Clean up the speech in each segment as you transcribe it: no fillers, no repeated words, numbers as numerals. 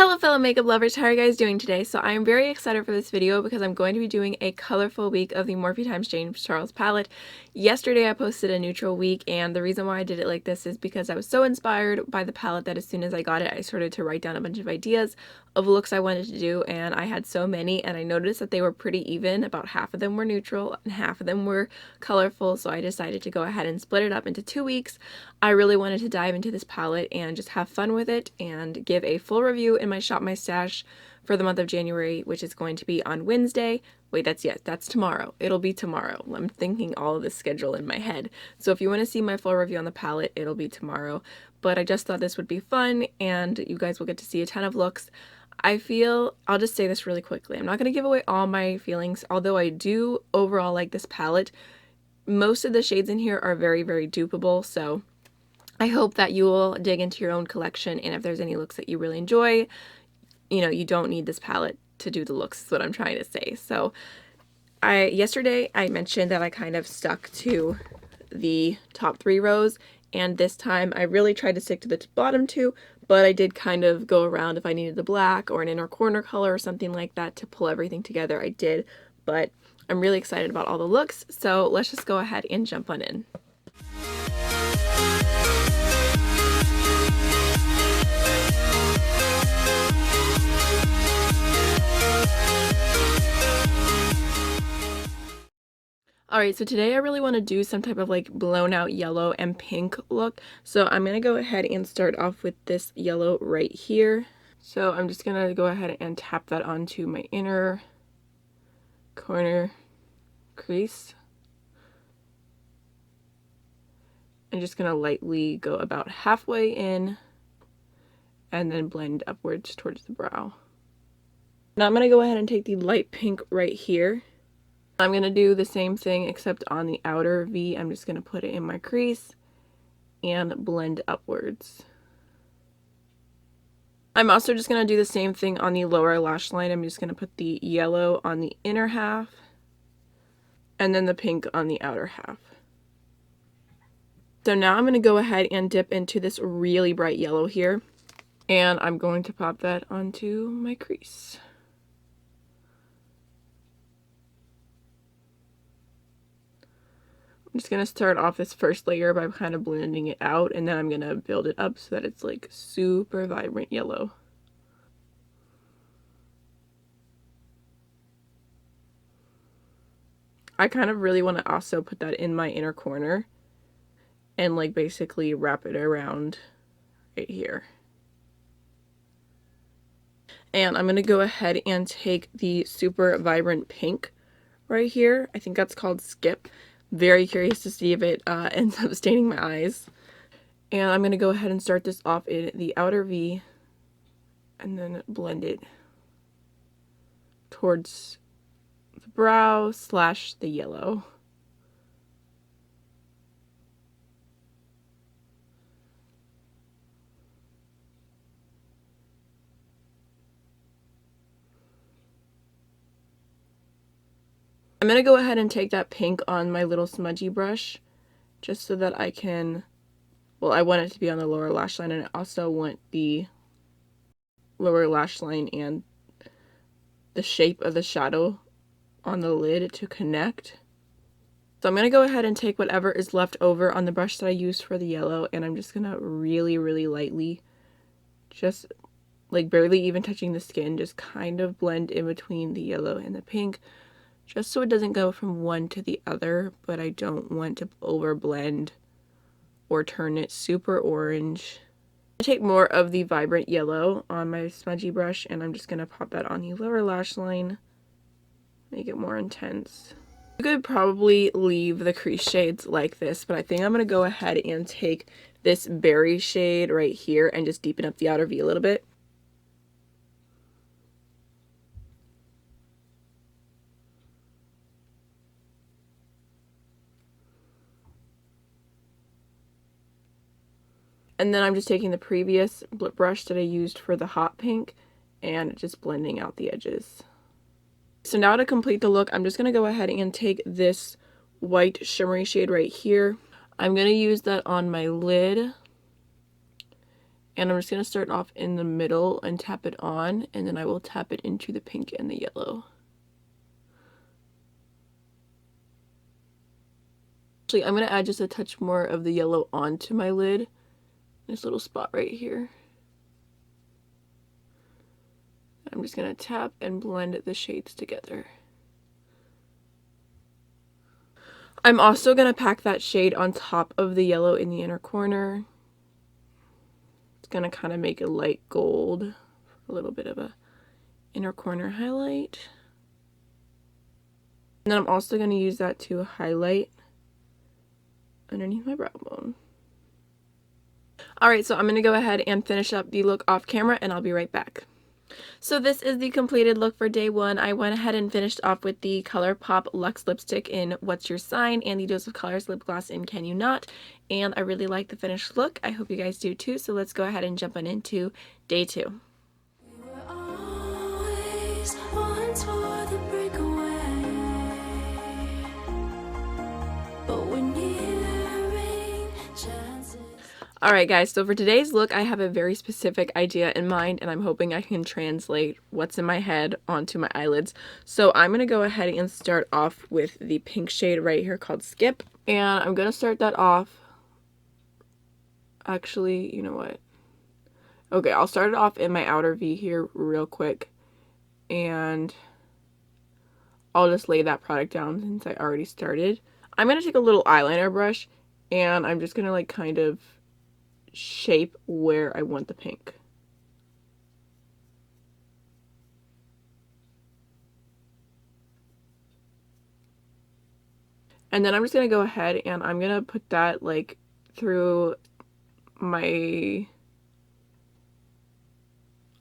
Hello fellow makeup lovers, how are you guys doing today? So I am very excited for this video because I'm going to be doing a colorful week of the Morphe x James Charles palette. Yesterday I posted a neutral week, and the reason why I did it like this is because I was so inspired by the palette that as soon as I got it I started to write down a bunch of ideas of looks I wanted to do, and I had so many, and I noticed that they were pretty even. About half of them were neutral and half of them were colorful, so I decided to go ahead and split it up into 2 weeks. I really wanted to dive into this palette and just have fun with it and give a full review in my Shop My Stash for the month of January, which is going to be on Wednesday. Wait, that's tomorrow. It'll be tomorrow. I'm thinking all of this schedule in my head. So if you want to see my full review on the palette, it'll be tomorrow. But I just thought this would be fun and you guys will get to see a ton of looks. I'll just say this really quickly. I'm not going to give away all my feelings, although I do overall like this palette. Most of the shades in here are very, very dupeable, so I hope that you will dig into your own collection, and if there's any looks that you really enjoy, you don't need this palette to do the looks, is what I'm trying to say. So yesterday I mentioned that I kind of stuck to the top 3 rows, and this time I really tried to stick to the bottom 2, but I did kind of go around if I needed the black or an inner corner color or something like that to pull everything together. I did, but I'm really excited about all the looks, so let's just go ahead and jump on in. Alright, so today I really want to do some type of like blown out yellow and pink look. So I'm going to go ahead and start off with this yellow right here. So I'm just going to go ahead and tap that onto my inner corner crease. I'm just going to lightly go about halfway in and then blend upwards towards the brow. Now I'm going to go ahead and take the light pink right here. I'm going to do the same thing except on the outer V. I'm just going to put it in my crease and blend upwards. I'm also just going to do the same thing on the lower lash line. I'm just going to put the yellow on the inner half and then the pink on the outer half. So now I'm going to go ahead and dip into this really bright yellow here, and I'm going to pop that onto my crease. I'm just going to start off this first layer by kind of blending it out, and then I'm going to build it up so that it's like super vibrant yellow. I kind of really want to also put that in my inner corner and like basically wrap it around right here. And I'm going to go ahead and take the super vibrant pink right here. I think that's called Skip. Very curious to see if it ends up staining my eyes. And I'm going to go ahead and start this off in the outer V and then blend it towards the brow / the yellow. I'm going to go ahead and take that pink on my little smudgy brush just so that I can, well, I want it to be on the lower lash line, and I also want the lower lash line and the shape of the shadow on the lid to connect. So I'm going to go ahead and take whatever is left over on the brush that I used for the yellow, and I'm just going to really, really lightly, just like barely even touching the skin, just kind of blend in between the yellow and the pink, just so it doesn't go from one to the other, but I don't want to over blend or turn it super orange. I take more of the vibrant yellow on my smudgy brush, and I'm just going to pop that on the lower lash line, make it more intense. You could probably leave the crease shades like this, but I think I'm going to go ahead and take this berry shade right here and just deepen up the outer V a little bit. And then I'm just taking the previous brush that I used for the hot pink and just blending out the edges. So now to complete the look, I'm just going to go ahead and take this white shimmery shade right here. I'm going to use that on my lid And I'm just going to start off in the middle and tap it on, and then I will tap it into the pink and the yellow. Actually, I'm going to add just a touch more of the yellow onto my lid. This little spot right here. I'm just going to tap and blend the shades together. I'm also going to pack that shade on top of the yellow in the inner corner. It's going to kind of make a light gold, a little bit of a inner corner highlight. And then I'm also going to use that to highlight underneath my brow bone. Alright, so I'm going to go ahead and finish up the look off camera, and I'll be right back. So this is the completed look for day one. I went ahead and finished off with the Colourpop Luxe lipstick in What's Your Sign and the Dose of Colors lip gloss in Can You Not, and I really like the finished look. I hope you guys do too, so let's go ahead and jump on into day two. Alright guys, so for today's look I have a very specific idea in mind, and I'm hoping I can translate what's in my head onto my eyelids. So I'm going to go ahead and start off with the pink shade right here called Skip. And I'm going to start that off. Actually, you know what? Okay, I'll start it off in my outer V here real quick. And I'll just lay that product down since I already started. I'm going to take a little eyeliner brush, and I'm just going to like kind of shape where I want the pink. And then I'm just going to go ahead and I'm going to put that like through my,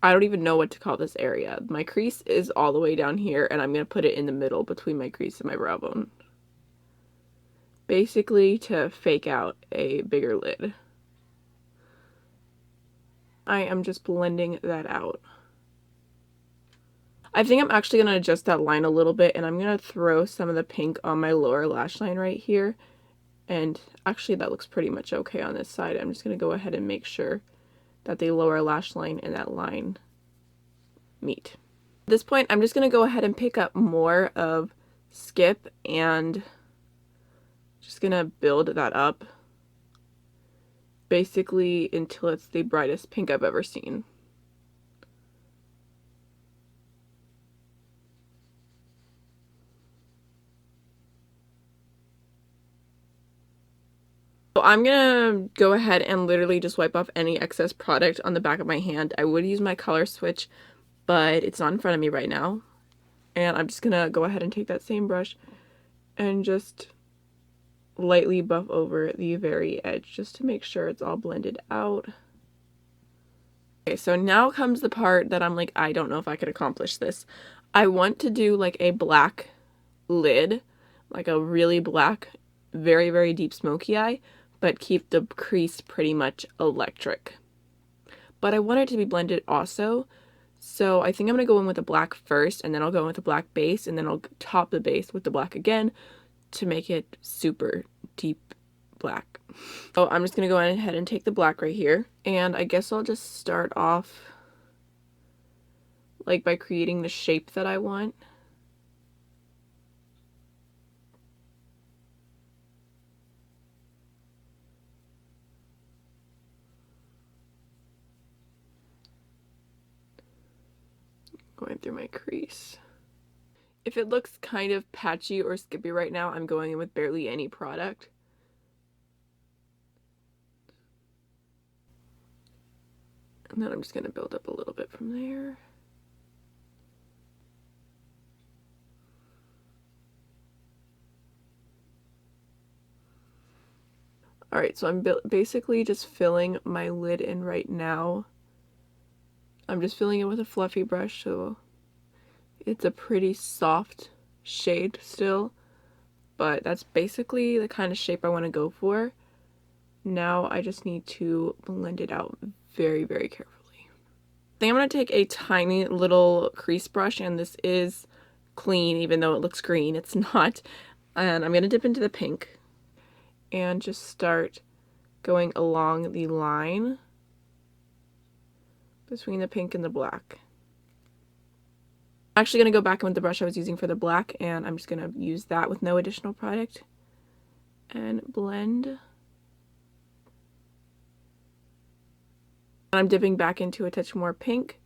I don't even know what to call this area. My crease is all the way down here, and I'm going to put it in the middle between my crease and my brow bone. Basically to fake out a bigger lid. I am just blending that out. I think I'm actually going to adjust that line a little bit, and I'm going to throw some of the pink on my lower lash line right here. And actually that looks pretty much okay on this side. I'm just going to go ahead and make sure that the lower lash line and that line meet. At this point, I'm just going to go ahead and pick up more of Skip and just going to build that up. Basically until it's the brightest pink I've ever seen. So I'm gonna go ahead and literally just wipe off any excess product on the back of my hand. I would use my color switch, but it's not in front of me right now. And I'm just gonna go ahead and take that same brush and just lightly buff over the very edge just to make sure it's all blended out. Okay, so now comes the part that I'm like, I don't know if I could accomplish this. I want to do like a black lid, like a really black, very, very deep smoky eye, but keep the crease pretty much electric. But I want it to be blended also, so I think I'm going to go in with the black first, and then I'll go in with the black base, and then I'll top the base with the black again to make it super deep black. So I'm just going to go ahead and take the black right here, and I guess I'll just start off like by creating the shape that I want. Going through my crease. If it looks kind of patchy or skippy right now, I'm going in with barely any product. And then I'm just going to build up a little bit from there. Alright, so I'm basically just filling my lid in right now. I'm just filling it with a fluffy brush, so it's a pretty soft shade still, but that's basically the kind of shape I want to go for. Now I just need to blend it out very, very carefully. I think I'm going to take a tiny little crease brush, and this is clean even though it looks green. It's not. And I'm going to dip into the pink and just start going along the line. between the pink and the black. I'm actually going to go back in with the brush I was using for the black, and I'm just going to use that with no additional product and blend. I'm dipping back into a touch more pink,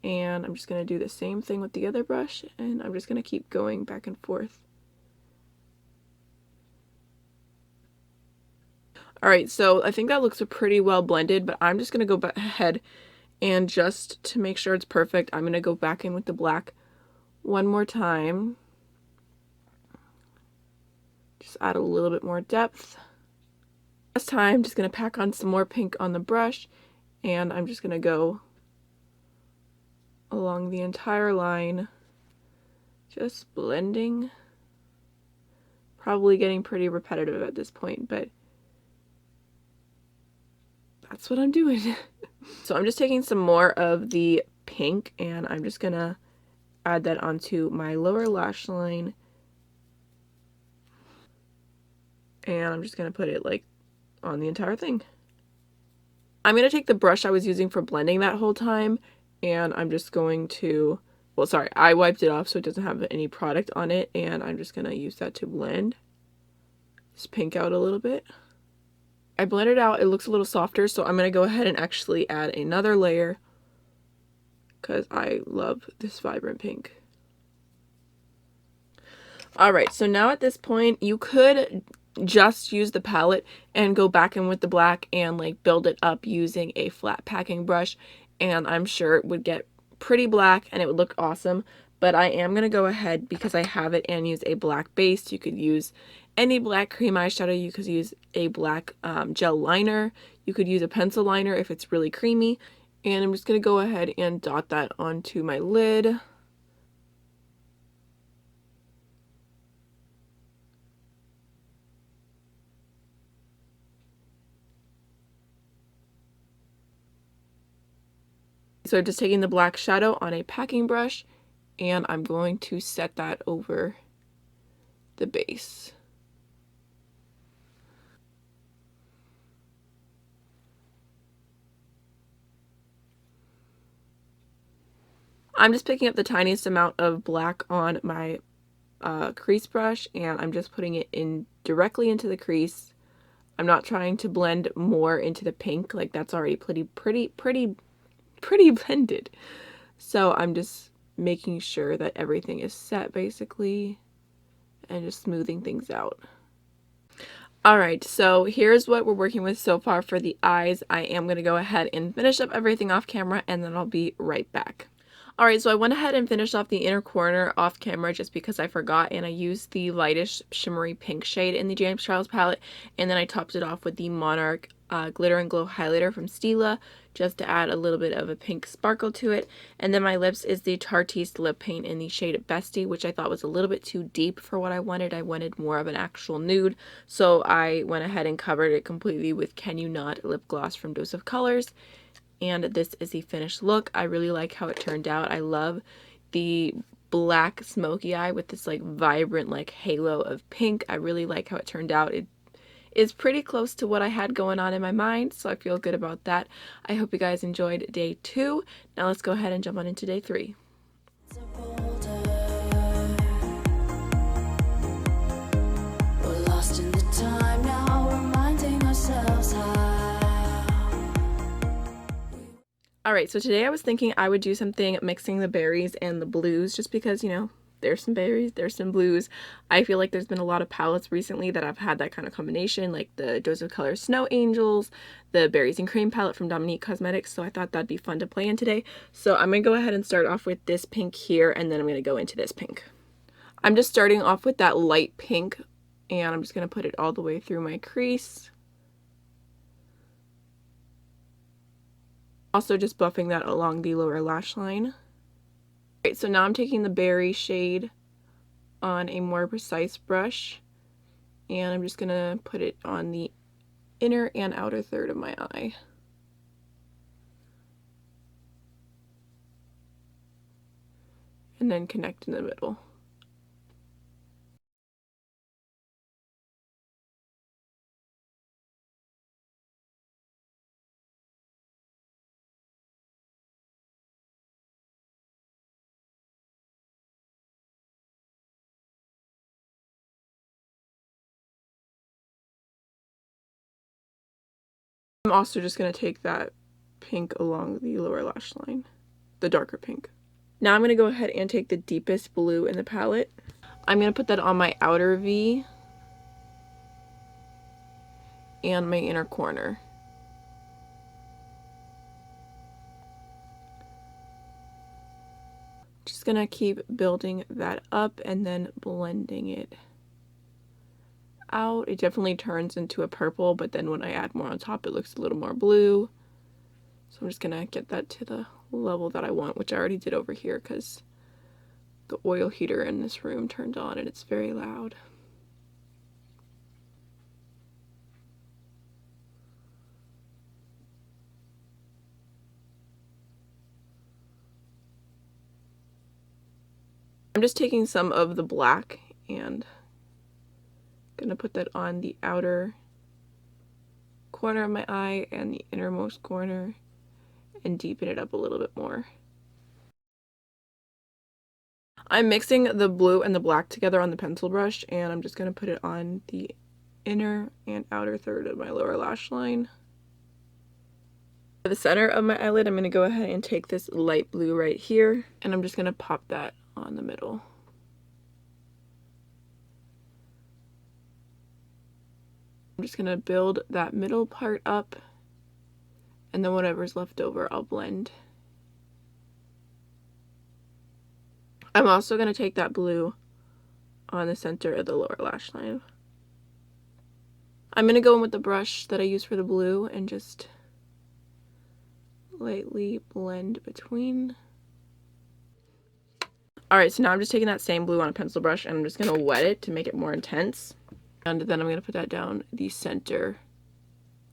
and I'm just going to do the same thing with the other brush, and I'm just going to keep going back and forth. Alright, so I think that looks pretty well blended, but I'm just going to go ahead and just to make sure it's perfect, I'm going to go back in with the black one more time. Just add a little bit more depth. This time, I'm just going to pack on some more pink on the brush, and I'm just going to go along the entire line, just blending. Probably getting pretty repetitive at this point, but that's what I'm doing. So I'm just taking some more of the pink, and I'm just gonna add that onto my lower lash line, and I'm just gonna put it like on the entire thing. I'm gonna take the brush I was using for blending that whole time, and I'm just going to, well, sorry, I wiped it off so it doesn't have any product on it, and I'm just gonna use that to blend this pink out a little bit. I blended out, it looks a little softer, so I'm going to go ahead and actually add another layer because I love this vibrant pink. Alright, so now at this point, you could just use the palette and go back in with the black and like build it up using a flat packing brush, and I'm sure it would get pretty black and it would look awesome. But I am going to go ahead because I have it and use a black base. You could use any black cream eyeshadow. You could use a black gel liner. You could use a pencil liner if it's really creamy. And I'm just going to go ahead and dot that onto my lid. So I'm just taking the black shadow on a packing brush, and I'm going to set that over the base. I'm just picking up the tiniest amount of black on my crease brush, and I'm just putting it in directly into the crease. I'm not trying to blend more into the pink, like that's already pretty blended. So I'm just making sure that everything is set basically and just smoothing things out. Alright, so here's what we're working with so far for the eyes. I am going to go ahead and finish up everything off camera, and then I'll be right back. Alright, so I went ahead and finished off the inner corner off camera just because I forgot, and I used the lightest shimmery pink shade in the James Charles palette, and then I topped it off with the Monarch Glitter and Glow highlighter from Stila just to add a little bit of a pink sparkle to it. And then my lips is the Tarte lip paint in the shade Bestie, which I thought was a little bit too deep for what I wanted. I wanted more of an actual nude, so I went ahead and covered it completely with Can You Not lip gloss from Dose of Colors. And this is the finished look. I really like how it turned out. I love the black smoky eye with this like vibrant like halo of pink. I really like how it turned out. It is pretty close to what I had going on in my mind, so I feel good about that. I hope you guys enjoyed day 2. Now let's go ahead and jump on into day 3. Alright, so today I was thinking I would do something mixing the berries and the blues just because, you know, there's some berries, there's some blues. I feel like there's been a lot of palettes recently that I've had that kind of combination, like the Dose of Color Snow Angels, the Berries and Cream palette from Dominique Cosmetics, so I thought that'd be fun to play in today. So I'm going to go ahead and start off with this pink here, and then I'm going to go into this pink. I'm just starting off with that light pink, and I'm just going to put it all the way through my crease. Also just buffing that along the lower lash line. Alright, so now I'm taking the berry shade on a more precise brush, and I'm just gonna put it on the inner and outer third of my eye. And then connect in the middle. I'm also just going to take that pink along the lower lash line, the darker pink. Now I'm going to go ahead and take the deepest blue in the palette. I'm going to put that on my outer V and my inner corner. Just going to keep building that up and then blending it out. It definitely turns into a purple, but then when I add more on top, it looks a little more blue. So I'm just going to get that to the level that I want, which I already did over here because the oil heater in this room turned on and it's very loud. I'm just taking some of the black and gonna put that on the outer corner of my eye and the innermost corner and deepen it up a little bit more. I'm mixing the blue and the black together on the pencil brush, and I'm just gonna put it on the inner and outer third of my lower lash line. For the center of my eyelid, I'm gonna go ahead and take this light blue right here, and I'm just gonna pop that on the middle. I'm just gonna build that middle part up, and then whatever's left over I'll blend. I'm also gonna take that blue on the center of the lower lash line. I'm gonna go in with the brush that I use for the blue and just lightly blend between. Alright, so now I'm just taking that same blue on a pencil brush and I'm just gonna wet it to make it more intense. And then I'm gonna put that down the center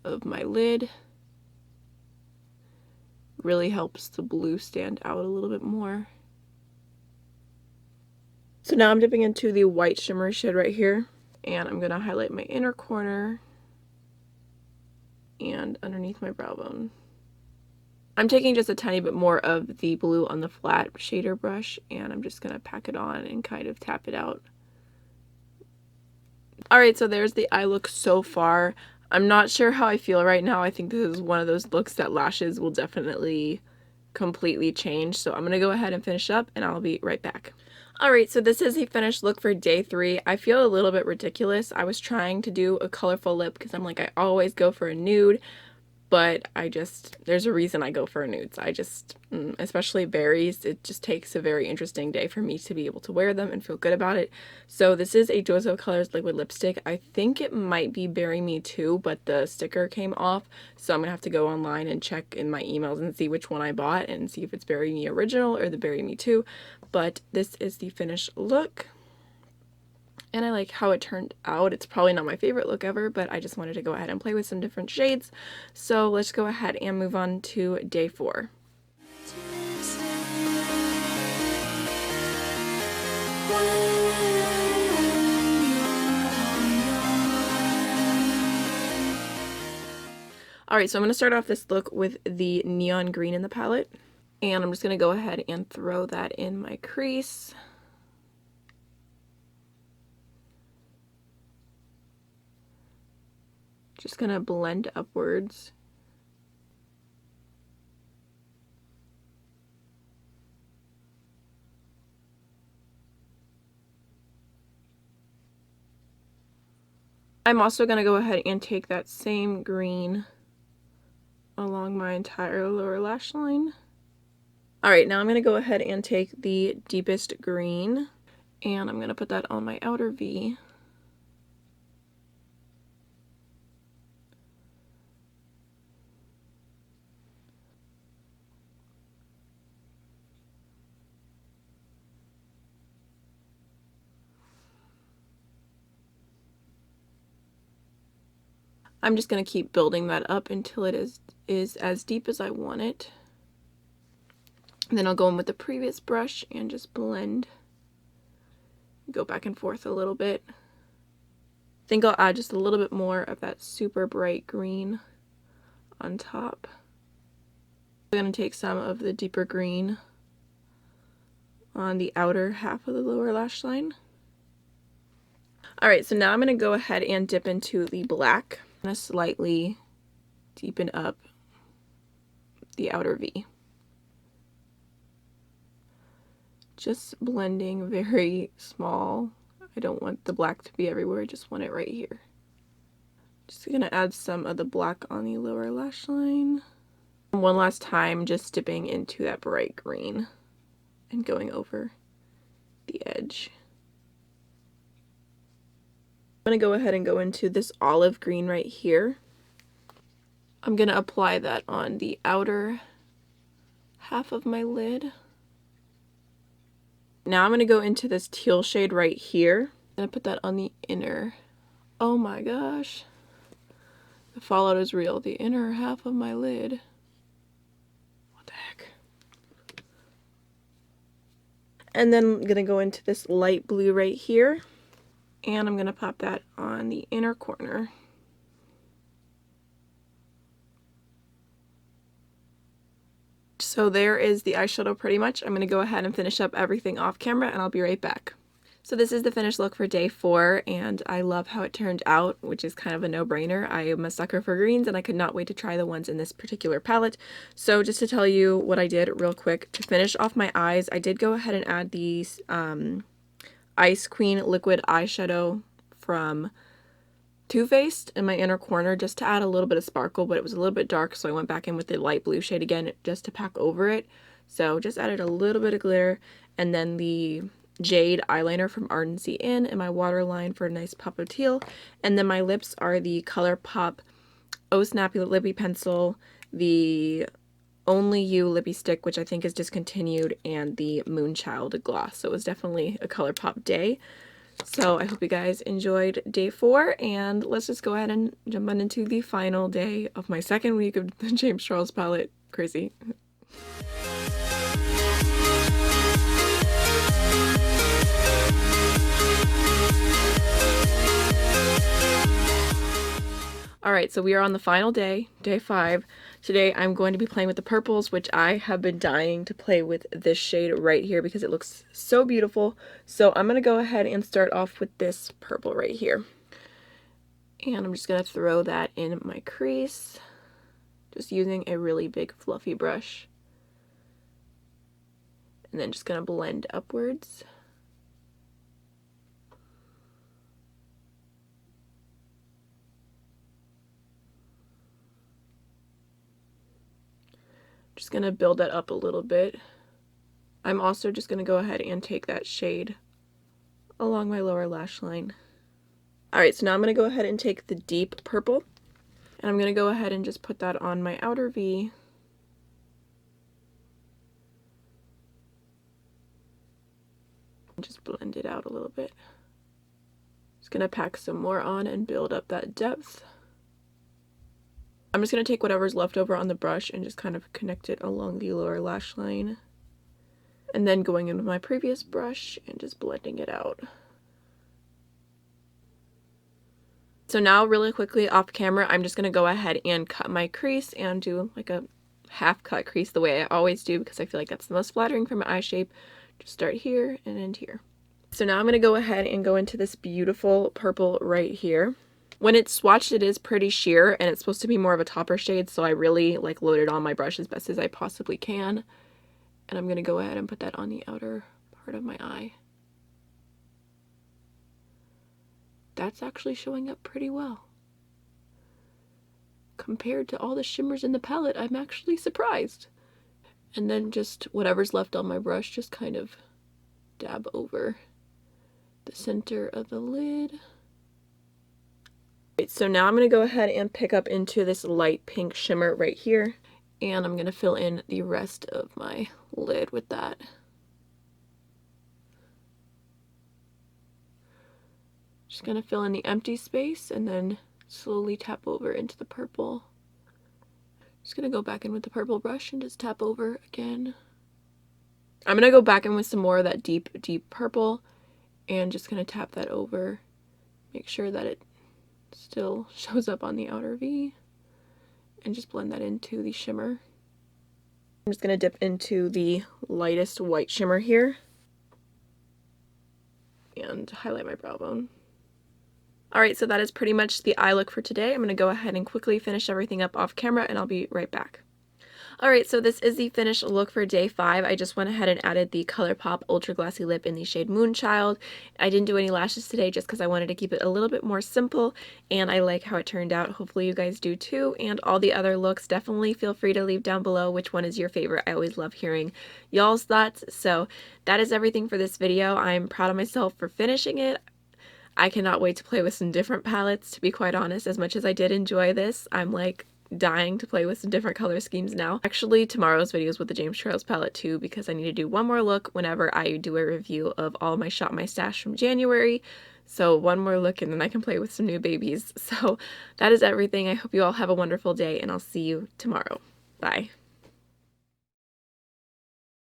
of my lid. Really helps the blue stand out a little bit more. So now I'm dipping into the white shimmery shade right here, and I'm gonna highlight my inner corner and underneath my brow bone. I'm taking just a tiny bit more of the blue on the flat shader brush, and I'm just gonna pack it on and kind of tap it out. Alright, so there's the eye look so far. I'm not sure how I feel right now. I think this is one of those looks that lashes will definitely completely change. So I'm gonna go ahead and finish up and I'll be right back. Alright, so this is the finished look for day 3. I feel a little bit ridiculous. I was trying to do a colorful lip because I'm like, I always go for a nude, but there's a reason I go for nudes. Especially berries, it just takes a very interesting day for me to be able to wear them and feel good about it. So this is a Jozo Colors liquid lipstick. I think it might be Berry Me Too, but the sticker came off, so I'm gonna have to go online and check in my emails and see which one I bought and see if it's Berry Me Original or the Berry Me Too. But this is the finished look. And I like how it turned out. It's probably not my favorite look ever, but I just wanted to go ahead and play with some different shades. So let's go ahead and move on to day 4. Alright, so I'm going to start off this look with the neon green in the palette. And I'm just going to go ahead and throw that in my crease. Just gonna blend upwards. I'm also gonna go ahead and take that same green along my entire lower lash line. Alright, now I'm gonna go ahead and take the deepest green and I'm gonna put that on my outer V. I'm just going to keep building that up until it is as deep as I want it. And then I'll go in with the previous brush and just blend. Go back and forth a little bit. I think I'll add just a little bit more of that super bright green on top. I'm going to take some of the deeper green on the outer half of the lower lash line. Alright, so now I'm going to go ahead and dip into the black. I'm going to slightly deepen up the outer V. Just blending very small. I don't want the black to be everywhere, I just want it right here. Just gonna add some of the black on the lower lash line. One last time, just dipping into that bright green and going over the edge. I'm gonna go ahead and go into this olive green right here. I'm gonna apply that on the outer half of my lid. Now I'm going to go into this teal shade right here. I'm going to put that on the inner. Oh my gosh. The fallout is real. The inner half of my lid. What the heck? And then I'm going to go into this light blue right here. And I'm going to pop that on the inner corner. So there is the eyeshadow pretty much. I'm going to go ahead and finish up everything off camera and I'll be right back. So this is the finished look for day 4 and I love how it turned out, which is kind of a no-brainer. I am a sucker for greens and I could not wait to try the ones in this particular palette. So just to tell you what I did real quick, to finish off my eyes, I did go ahead and add these Ice Queen liquid eyeshadow from Too Faced in my inner corner just to add a little bit of sparkle, but it was a little bit dark, so I went back in with the light blue shade again just to pack over it. So just added a little bit of glitter, and then the Jade eyeliner from Ardency Inn in my waterline for a nice pop of teal. And then my lips are the Colourpop Oh Snappy Lippie pencil, the Only You Lippie stick, which I think is discontinued, and the Moonchild gloss. So it was definitely a Colourpop day. So I hope you guys enjoyed day 4, and let's just go ahead and jump on into the final day of my second week of the James Charles palette. Crazy. Alright, so we are on the final day, day 5. Today I'm going to be playing with the purples, which I have been dying to play with this shade right here because it looks so beautiful. So I'm going to go ahead and start off with this purple right here. And I'm just going to throw that in my crease, just using a really big fluffy brush. And then just going to blend upwards. Just going to build that up a little bit. I'm also just going to go ahead and take that shade along my lower lash line. Alright, so now I'm going to go ahead and take the deep purple, and I'm going to go ahead and just put that on my outer V. And just blend it out a little bit. Just going to pack some more on and build up that depth. I'm just going to take whatever's left over on the brush and just kind of connect it along the lower lash line. And then going in with my previous brush and just blending it out. So now really quickly off camera, I'm just going to go ahead and cut my crease and do like a half cut crease the way I always do because I feel like that's the most flattering for my eye shape. Just start here and end here. So now I'm going to go ahead and go into this beautiful purple right here. When it's swatched, it is pretty sheer, and it's supposed to be more of a topper shade, so I really like loaded on my brush as best as I possibly can. And I'm going to go ahead and put that on the outer part of my eye. That's actually showing up pretty well. Compared to all the shimmers in the palette, I'm actually surprised. And then just whatever's left on my brush, just kind of dab over the center of the lid. So now I'm going to go ahead and pick up into this light pink shimmer right here, and I'm going to fill in the rest of my lid with that. Just going to fill in the empty space and then slowly tap over into the purple. Just going to go back in with the purple brush and just tap over again. I'm going to go back in with some more of that deep purple and just going to tap that over. Make sure that it still shows up on the outer V and just blend that into the shimmer. I'm just going to dip into the lightest white shimmer here and highlight my brow bone. Alright, so that is pretty much the eye look for today. I'm going to go ahead and quickly finish everything up off camera, and I'll be right back. Alright, so this is the finished look for day 5. I just went ahead and added the Colourpop Ultra Glassy Lip in the shade Moonchild. I didn't do any lashes today just because I wanted to keep it a little bit more simple, and I like how it turned out. Hopefully you guys do too, and all the other looks, definitely feel free to leave down below which one is your favorite. I always love hearing y'all's thoughts. So that is everything for this video. I'm proud of myself for finishing it. I cannot wait to play with some different palettes, to be quite honest. As much as I did enjoy this, I'm like dying to play with some different color schemes now. Actually, tomorrow's video is with the James Charles palette too, because I need to do one more look whenever I do a review of all my Shop My Stash from January. So one more look and then I can play with some new babies. So that is everything. I hope you all have a wonderful day, and I'll see you tomorrow. Bye.